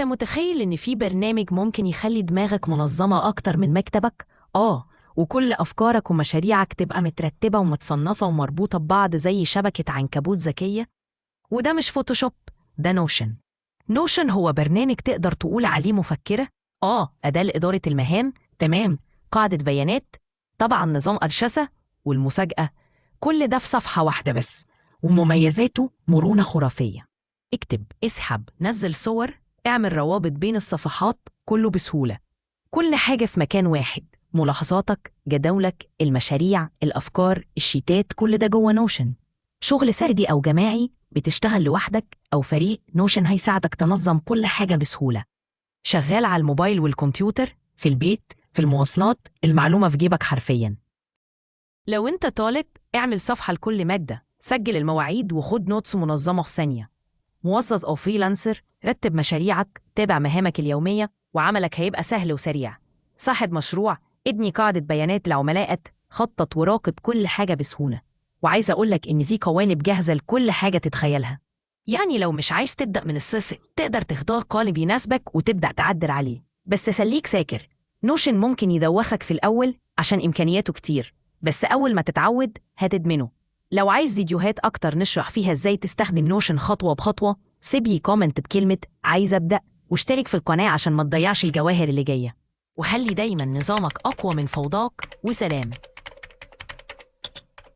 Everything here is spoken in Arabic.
انت متخيل ان في برنامج ممكن يخلي دماغك منظمة اكتر من مكتبك؟ وكل افكارك ومشاريعك تبقى مترتبة ومتصنفة ومربوطة ببعض زي شبكة عنكبوت ذكية. وده مش فوتوشوب، ده نوشن. نوشن هو برنامج تقدر تقول عليه مفكرة، أداة لإدارة المهام، تمام، قاعدة بيانات، طبعا نظام أرشسة، والمفاجأة كل ده في صفحة واحدة بس، ومميزاته مرونة خرافية. اكتب، اسحب، نزل صور، اعمل روابط بين الصفحات، كله بسهولة. كل حاجة في مكان واحد، ملاحظاتك، جداولك، المشاريع، الأفكار، الشيتات، كل ده جوه نوشن. شغل فردي أو جماعي، بتشتغل لوحدك أو فريق، نوشن هيساعدك تنظم كل حاجة بسهولة. شغال على الموبايل والكمبيوتر، في البيت، في المواصلات، المعلومة في جيبك حرفياً. لو انت طالب، اعمل صفحة لكل مادة، سجل المواعيد وخد نوتس منظمة في ثانية. موظف أو فريلانسر، رتب مشاريعك، تابع مهامك اليومية، وعملك هيبقى سهل وسريع. صاحب مشروع، ابني قاعدة بيانات لعملائك، خطط وراقب كل حاجة بسهولة. وعايزة أقولك إن دي قوالب جاهزة لكل حاجة تتخيلها. يعني لو مش عايز تبدأ من الصفر، تقدر تختار قالب يناسبك وتبدأ تعدل عليه. بس خليك ساكر، نوشن ممكن يدوخك في الأول عشان إمكانياته كتير، بس أول ما تتعود هتدمنه. لو عايز فيديوهات أكتر نشرح فيها إزاي تستخدم نوشن خطوة بخطوة، سيب لي كومنت بكلمة عايز أبدأ، واشترك في القناة عشان ما تضيعش الجواهر اللي جاية. وخلي دايما نظامك أقوى من فوضاك، وسلام.